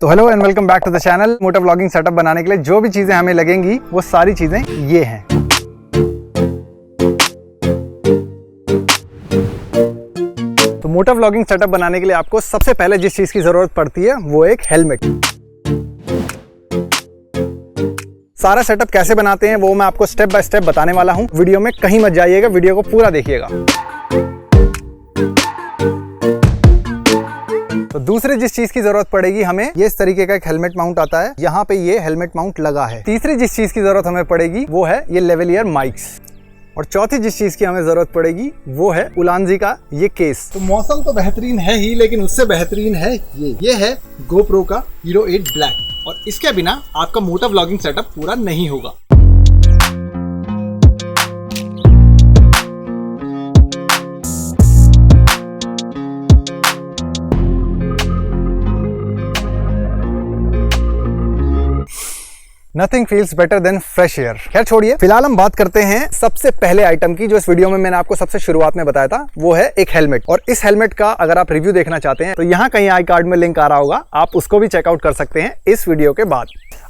तो hello and welcome back to the channel. Moto vlogging setup बनाने के लिए जो भी चीज़ें हमें लगेंगी वो सारी चीज़ें ये हैं। तो मोटो व्लॉगिंग सेटअप बनाने के लिए आपको सबसे पहले जिस चीज़ की ज़रूरत पड़ती है वो एक हेलमेट। सारा सेटअप कैसे बनाते हैं वो मैं आपको स्टेप बाय स्टेप बताने वाला हूं। वीडियो में कहीं मत जाइएगा, वीडियो को पूरा देखिएगा। तो दूसरी जिस चीज की जरूरत पड़ेगी हमें, ये इस तरीके का एक हेलमेट माउंट आता है, यहाँ पे ये हेलमेट माउंट लगा है। तीसरी जिस चीज की जरूरत हमें पड़ेगी वो है ये लेवलियर माइक्स। और चौथी जिस चीज की हमें जरूरत पड़ेगी वो है उलांजी का ये केस। तो मौसम तो बेहतरीन है ही, लेकिन उससे बेहतरीन है ये है GoPro का Hero 8 Black। और इसके बिना आपका मोटो व्लॉगिंग सेटअप पूरा नहीं होगा। Nothing feels better than fresh air। खैर छोड़िए, फिलहाल हम बात करते हैं सबसे पहले आइटम की जो इस वीडियो में मैंने आपको सबसे शुरुआत में बताया था, वो है एक हेलमेट। और इस हेलमेट का अगर आप रिव्यू देखना चाहते हैं तो यहाँ कहीं आई कार्ड में लिंक आ रहा होगा, आप उसको भी चेकआउट कर सकते हैं इस वीडियो के बाद।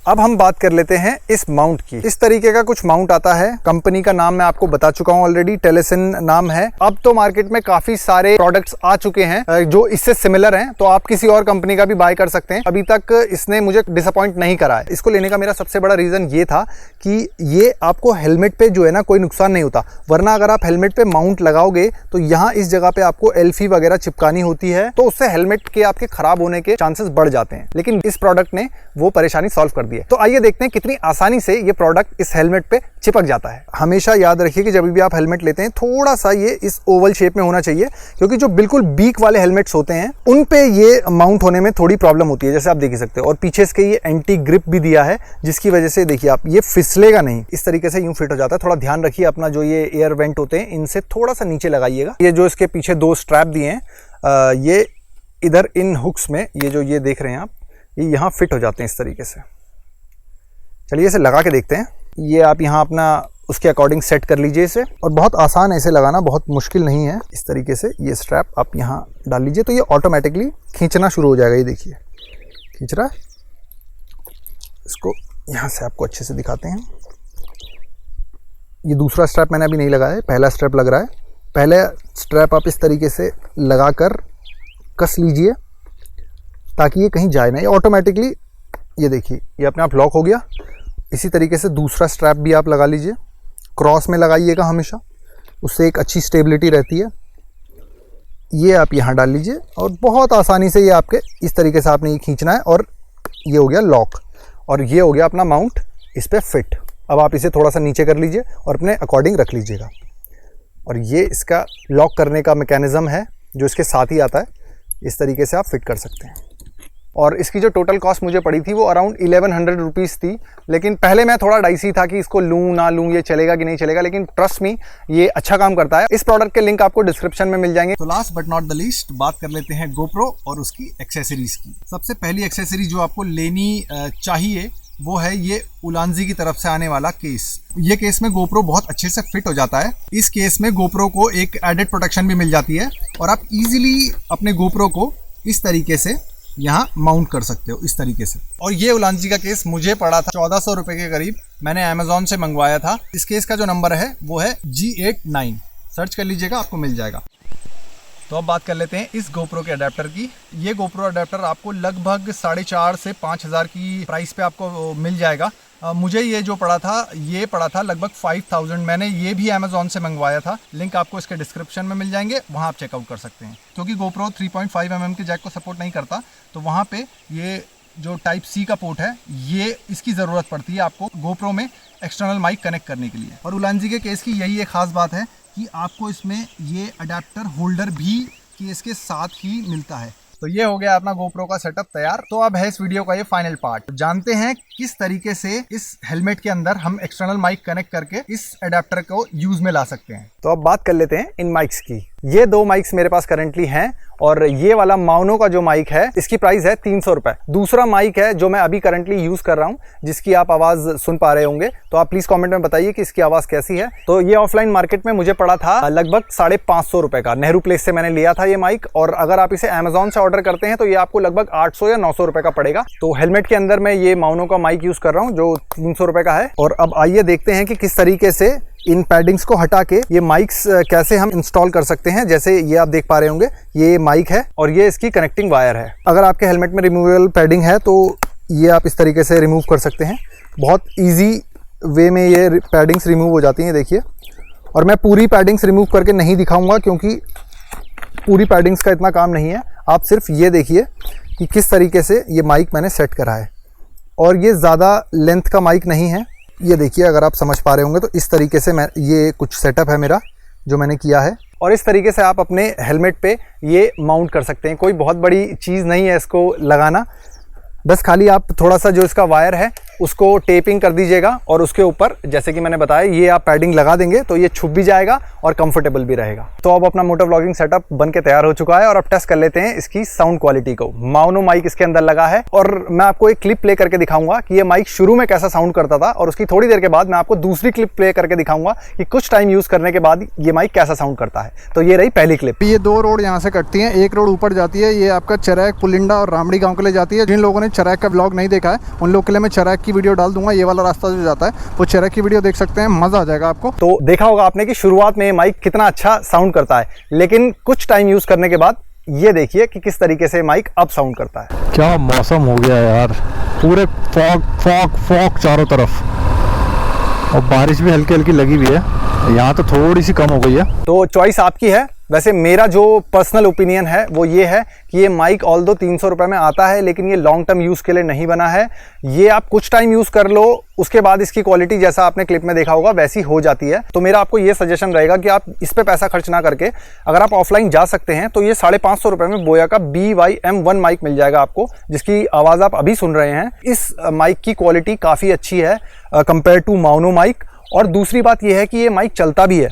अब हम बात कर लेते हैं इस माउंट की। इस तरीके का कुछ माउंट आता है। कंपनी का नाम मैं आपको बता चुका हूं ऑलरेडी, टेलेसिन नाम है। अब तो मार्केट में काफी सारे प्रोडक्ट्स आ चुके हैं जो इससे सिमिलर हैं, तो आप किसी और कंपनी का भी बाय कर सकते हैं। अभी तक इसने मुझे डिसअपॉइंट नहीं करा है। इसको लेने का मेरा सबसे बड़ा रीजन ये था कि ये आपको हेलमेट पे जो है ना कोई नुकसान नहीं होता। वरना अगर आप हेलमेट पे माउंट लगाओगे तो यहाँ इस जगह पे आपको एल्फी वगैरह चिपकानी होती है, तो उससे हेलमेट के आपके खराब होने के चांसेस बढ़ जाते हैं। लेकिन इस प्रोडक्ट ने वो परेशानी सॉल्व कर दी है। तो आइए देखते हैं कितनी आसानी से ये प्रोडक्ट इस हेलमेट पे चिपक जाता है। हमेशा याद रखिए कि जब भी आप हेलमेट लेते हैं थोड़ा सा ये इस ओवल शेप में होना चाहिए, क्योंकि जो बिल्कुल बीक वाले हेलमेट्स होते हैं उन पे ये माउंट होने में थोड़ी प्रॉब्लम होती है, जैसे आप देख ही सकते हो। और पीछे इसके ये एंटी ग्रिप भी दिया है, जिसकी वजह से देखिए आप ये फिसलेगा नहीं, इस तरीके से यूं फिट हो जाता है। थोड़ा ध्यान रखिए अपना, जो ये एयर वेंट होते हैं इनसे थोड़ा सा नीचे लगाइएगा। ये जो इसके पीछे दो स्ट्रैप दिए हैं, ये इधर इन हुक्स में, ये जो ये देख रहे हैं आप, ये यहाँ फिट हो जाते हैं इस तरीके से। चलिए इसे लगा के देखते हैं। ये आप यहाँ अपना उसके अकॉर्डिंग सेट कर लीजिए इसे, और बहुत आसान है इसे लगाना, बहुत मुश्किल नहीं है। इस तरीके से ये स्ट्रैप आप यहाँ डाल लीजिए तो ये ऑटोमेटिकली खींचना शुरू हो जाएगा। ये देखिए खींच रहा है। इसको यहाँ से आपको अच्छे से दिखाते हैं। ये दूसरा स्ट्रैप मैंने अभी नहीं लगाया है, पहला स्ट्रैप लग रहा है। पहले स्ट्रैप आप इस तरीके से लगा कर कस लीजिए ताकि ये कहीं जाए ना, ये ऑटोमेटिकली, ये देखिए ये अपने आप लॉक हो गया। इसी तरीके से दूसरा स्ट्रैप भी आप लगा लीजिए, क्रॉस में लगाइएगा हमेशा, उससे एक अच्छी स्टेबिलिटी रहती है। ये आप यहाँ डाल लीजिए और बहुत आसानी से ये आपके इस तरीके से आपने ये खींचना है, और ये हो गया लॉक, और ये हो गया अपना माउंट इस पर फिट। अब आप इसे थोड़ा सा नीचे कर लीजिए और अपने अकॉर्डिंग रख लीजिएगा। और ये इसका लॉक करने का मैकेनिज़्म है जो इसके साथ ही आता है, इस तरीके से आप फिट कर सकते हैं। और इसकी जो टोटल कॉस्ट मुझे पड़ी थी वो अराउंड 1100 रुपीज़ थी। लेकिन पहले मैं थोड़ा डाइसी था कि इसको लूँ ना लूँ, ये चलेगा कि नहीं चलेगा, लेकिन ट्रस्ट मी ये अच्छा काम करता है। इस प्रोडक्ट के लिंक आपको डिस्क्रिप्शन में मिल जाएंगे। तो last but not the least बात कर लेते हैं GoPro और उसकी एक्सेसरीज की। सबसे पहली एक्सेसरी जो आपको लेनी चाहिए वो है ये उलांजी की तरफ से आने वाला केस। ये केस में GoPro बहुत अच्छे से फिट हो जाता है। इस केस में GoPro को एक एडेड प्रोटेक्शन भी मिल जाती है, और आप इजीली अपने GoPro को इस तरीके से यहाँ माउंट कर सकते हो, इस तरीके से। और ये उलांजी का केस मुझे पड़ा था 1400 रुपये के करीब, मैंने अमेजोन से मंगवाया था। इस केस का जो नंबर है वो है G89, सर्च कर लीजिएगा आपको मिल जाएगा। तो अब बात कर लेते हैं इस GoPro के अडेप्टर की। ये GoPro अडेप्टर आपको लगभग 4,500 से 5,000 की प्राइस पे आपको मिल जाएगा। मुझे ये जो पड़ा था ये पड़ा था लगभग 5000। मैंने ये भी अमेजोन से मंगवाया था, लिंक आपको इसके डिस्क्रिप्शन में मिल जाएंगे, वहाँ आप चेकआउट कर सकते हैं। क्योंकि GoPro 3.5 mm के जैक को सपोर्ट नहीं करता, तो वहाँ पे ये जो टाइप C का पोर्ट है, ये इसकी ज़रूरत पड़ती है आपको GoPro में एक्सटर्नल माइक कनेक्ट करने के लिए। और उलांजी के केस की यही एक खास बात है कि आपको इसमें ये अडेप्टर होल्डर भी केस के साथ ही मिलता है। तो ये हो गया अपना GoPro का सेटअप तैयार। तो अब है इस वीडियो का ये फाइनल पार्ट। जानते हैं किस तरीके से इस हेलमेट के अंदर हम एक्सटर्नल माइक कनेक्ट करके इस अडेप्टर को यूज में ला सकते हैं। तो अब बात कर लेते हैं इन माइक्स की। ये 2 माइक्स मेरे पास करंटली हैं और ये वाला माउनो का जो माइक है इसकी प्राइस है 300 रुपए। दूसरा माइक है जो मैं अभी करंटली यूज कर रहा हूँ, जिसकी आप आवाज सुन पा रहे होंगे, तो आप प्लीज कमेंट में बताइए कि इसकी आवाज कैसी है। तो ये ऑफलाइन मार्केट में मुझे पड़ा था लगभग 550 रुपए का। नेहरू प्लेस से मैंने लिया था ये माइक, और अगर आप इसे अमेजोन से ऑर्डर करते हैं तो ये आपको लगभग 800 या 900 रुपए का पड़ेगा। तो हेलमेट के अंदर मैं ये माउनो का माइक यूज कर रहा हूँ जो 300 रुपए का है। और अब आइए देखते हैं कि किस तरीके से इन पैडिंग्स को हटा के ये माइक्स कैसे हम इंस्टॉल कर सकते हैं। जैसे ये आप देख पा रहे होंगे, ये माइक है और ये इसकी कनेक्टिंग वायर है। अगर आपके हेलमेट में रिमूवेबल पैडिंग है तो ये आप इस तरीके से रिमूव कर सकते हैं। बहुत इजी वे में ये पैडिंग्स रिमूव हो जाती हैं, देखिए। और मैं पूरी पैडिंग्स रिमूव करके नहीं दिखाऊंगा क्योंकि पूरी पैडिंग्स का इतना काम नहीं है। आप सिर्फ ये देखिए कि किस तरीके से ये माइक मैंने सेट करा है। और ये ज़्यादा लेंथ का माइक नहीं है, ये देखिए। अगर आप समझ पा रहे होंगे तो इस तरीके से मैं ये कुछ सेटअप है मेरा जो मैंने किया है, और इस तरीके से आप अपने हेलमेट पे ये माउंट कर सकते हैं। कोई बहुत बड़ी चीज़ नहीं है इसको लगाना, बस खाली आप थोड़ा सा जो इसका वायर है उसको टेपिंग कर दीजिएगा और उसके ऊपर जैसे कि मैंने बताया ये आप पैडिंग लगा देंगे तो ये छुप भी जाएगा और कंफर्टेबल भी रहेगा। तो अब अपना मोटर व्लॉगिंग सेटअप बन के तैयार हो चुका है और अब टेस्ट कर लेते हैं इसकी साउंड क्वालिटी को। माउनो माइक इसके अंदर लगा है और मैं आपको एक क्लिप प्ले करके दिखाऊंगा कि ये माइक शुरू में कैसा साउंड करता था, और उसकी थोड़ी देर के बाद मैं आपको दूसरी क्लिप प्ले करके दिखाऊंगा कि कुछ टाइम यूज करने के बाद ये माइक कैसा साउंड करता है। तो ये रही पहली क्लिप। ये 2 रोड यहाँ से कटती हैं, एक रोड ऊपर जाती है, ये आपका चरैक, पुलिंडा और रामड़ी गाँव के लिए जाती है। जिन लोगों ने चरैक का ब्लॉग नहीं देखा है उन लोग के लिए मैं चरैक की वीडियो डाल दूंगा। ये वाला रास्ता जो जाता है वो चरैक की वीडियो देख सकते हैं, मजा आ जाएगा आपको। तो देखा होगा आपने कि शुरुआत में ये माइक कितना अच्छा साउंड करता है, लेकिन कुछ टाइम यूज करने के बाद ये देखिए कि किस तरीके से माइक अब साउंड करता है। क्या मौसम हो गया है यार, पूरे फॉग फॉग फॉग चारों तरफ, और बारिश भी हल्की हल्की लगी हुई है। यहाँ तो थोड़ी सी कम हो गई है। तो चॉइस आपकी है। वैसे मेरा जो पर्सनल ओपिनियन है वो ये है कि ये माइक ऑल्दो 300 रुपये में आता है, लेकिन ये लॉन्ग टर्म यूज़ के लिए नहीं बना है। ये आप कुछ टाइम यूज़ कर लो, उसके बाद इसकी क्वालिटी जैसा आपने क्लिप में देखा होगा वैसी हो जाती है। तो मेरा आपको ये सजेशन रहेगा कि आप इस पे पैसा खर्च ना करके अगर आप ऑफलाइन जा सकते हैं तो ये 550 रुपये में बोया का BYM1 माइक मिल जाएगा आपको, जिसकी आवाज़ आप अभी सुन रहे हैं। इस माइक की क्वालिटी काफ़ी अच्छी है कंपेयर टू माउनो माइक। और दूसरी बात यह है कि ये माइक चलता भी है।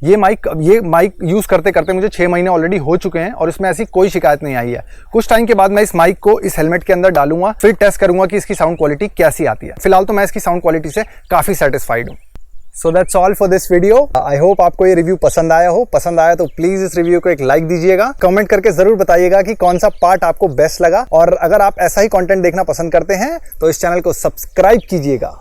ये माइक यूज़ करते करते मुझे 6 महीने ऑलरेडी हो चुके हैं और इसमें ऐसी कोई शिकायत नहीं आई है। कुछ टाइम के बाद मैं इस माइक को इस हेलमेट के अंदर डालूंगा, फिर टेस्ट करूंगा कि इसकी साउंड क्वालिटी कैसी आती है। फिलहाल तो मैं इसकी साउंड क्वालिटी से काफ़ी सेटिस्फाइड हूँ। So that's all for this video. I hope आपको ये रिव्यू पसंद आया हो। पसंद आया तो प्लीज़ इस रिव्यू को एक लाइक दीजिएगा। कमेंट करके ज़रूर बताइएगा कि कौन सा पार्ट आपको बेस्ट लगा, और अगर आप ऐसा ही कॉन्टेंट देखना पसंद करते हैं तो इस चैनल को सब्सक्राइब कीजिएगा।